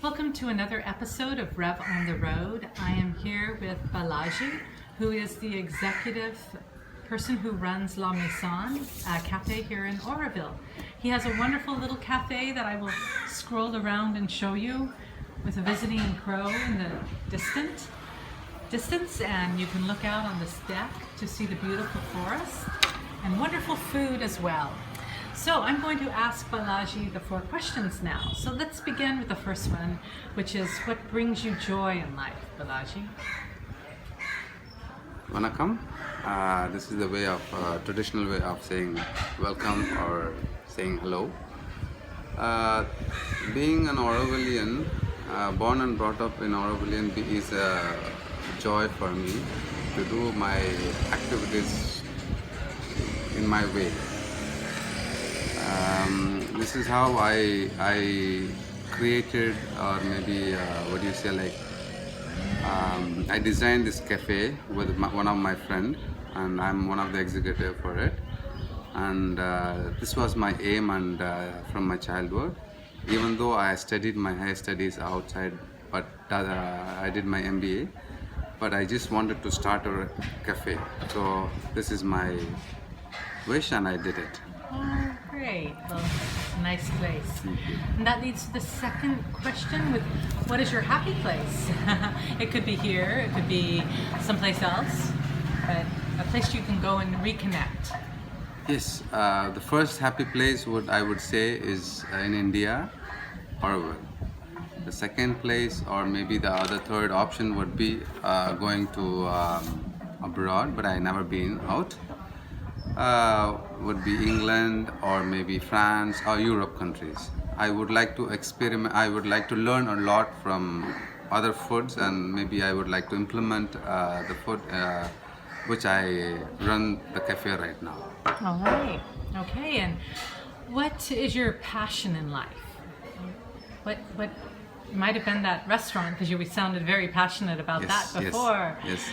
Welcome to another episode of Rev on the Road. I am here with Balaji, who is the executive person who runs La Maison, a cafe here in Oroville. He has a wonderful little cafe that I will scroll around and show you with a visiting crow in the distance, and you can look out on this deck to see the beautiful forest and wonderful food as well. So I'm going to ask Balaji the 4 questions now. So let's begin with the first one, which is what brings you joy in life, Balaji? Vanakkam. This is the way of traditional way of saying welcome or saying hello. Being an Orovillian, born and brought up in Orovillian, is a joy for me to do my activities in my way. This is how I created, or maybe I designed this cafe with one of my friend, and I'm one of the executive for it. And this was my aim, and from my childhood. Even though I studied my higher studies outside, but I did my MBA, but I just wanted to start a cafe. So this is my wish, and I did it. Oh, great. Well, it's a nice place. And that leads to the second question with what is your happy place? It could be here, it could be someplace else, but a place you can go and reconnect. Yes, the first happy place I would say is in India, Oroville. The second place, or maybe the other third option, would be going to abroad, but I never been out. Would be England or maybe France or Europe countries. I would like to experiment. I would like to learn a lot from other foods, and maybe I would like to implement the food which I run the cafe right now. All right. Okay. And what is your passion in life? What might have been that restaurant, because you sounded very passionate about that before. Yes.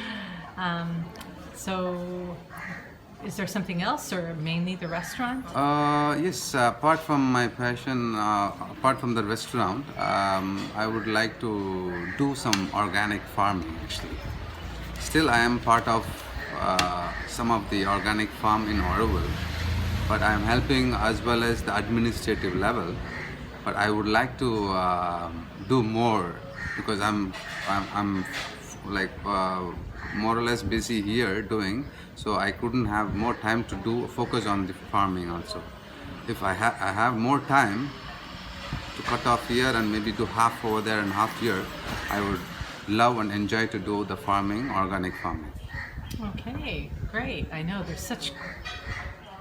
So, is there something else, or mainly the restaurant? Yes. Apart from my passion, apart from the restaurant, I would like to do some organic farming. Actually, still I am part of some of the organic farm in Oroville, but I am helping as well as the administrative level. But I would like to do more, because I'm like more or less busy here doing, so I couldn't have more time to focus on the farming also. If I have more time to cut off here and maybe do half over there and half here, I would love and enjoy to do the farming, organic farming. Okay, great. I know there's such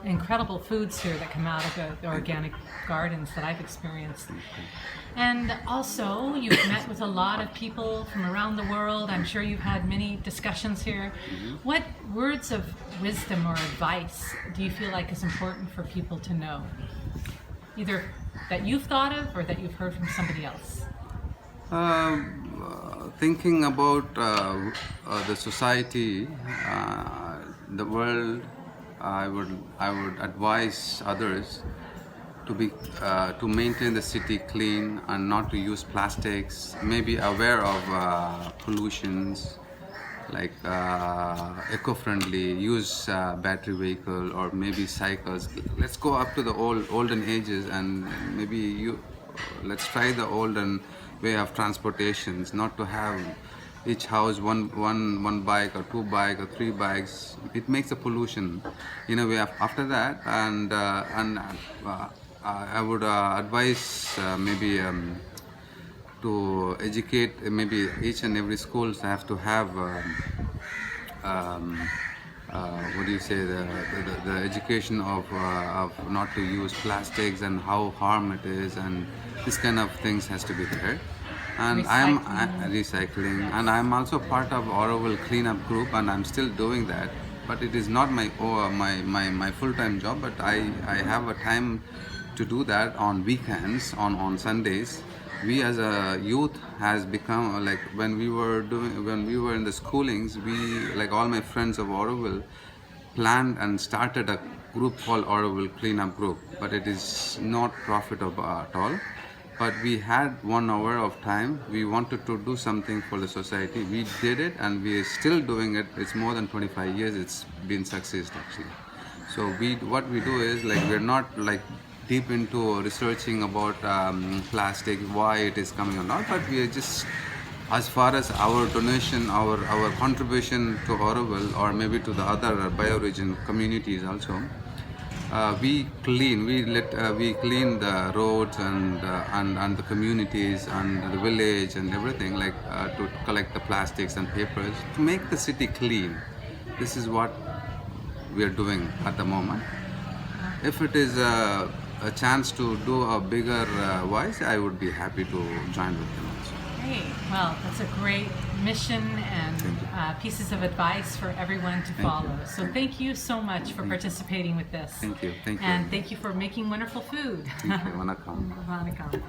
incredible foods here that come out of the organic gardens that I've experienced. And also, you've met with a lot of people from around the world. I'm sure you've had many discussions here. What words of wisdom or advice do you feel like is important for people to know? Either that you've thought of or that you've heard from somebody else? Thinking about the society, the world, I would advise others to maintain the city clean and not to use plastics. Maybe aware of pollutions, like eco-friendly, use battery vehicle or maybe cycles. Let's go up to the olden ages, and maybe let's try the olden way of transportations, not to have each house one bike or 2 bike or 3 bikes. It makes a pollution in a way. After that, and I would advise maybe to educate, maybe each and every schools have to have the education of not to use plastics and how harm it is, and this kind of things has to be there. And I'm recycling, and I'm also part of Oroville cleanup group, and I'm still doing that. But it is not my full-time job. But I have a time to do that on weekends, on Sundays. We as a youth has become like when we were in the schoolings, we, like all my friends of Oroville, planned and started a group called Oroville Cleanup Group. But it is not profitable at all. but we had 1 hour of time. We wanted to do something for the society. We did it, and we are still doing it. It's more than 25 years. It's been success actually. So what we do is like we're not like deep into researching about plastic, why it is coming or not, but we are just as far as our donation, our contribution to Oroville or maybe to the other bioregion communities also. We clean the roads and the communities and the village and everything, like to collect the plastics and papers to make the city clean. This is what we are doing at the moment. If it is a chance to do a bigger wise, I would be happy to join with them also. Great. Well, that's a great mission and pieces of advice for everyone to follow. So thank you so much for participating with this. Thank you. Thank you. And thank you for making wonderful food. Thank you. Vanakkam. Vanakkam.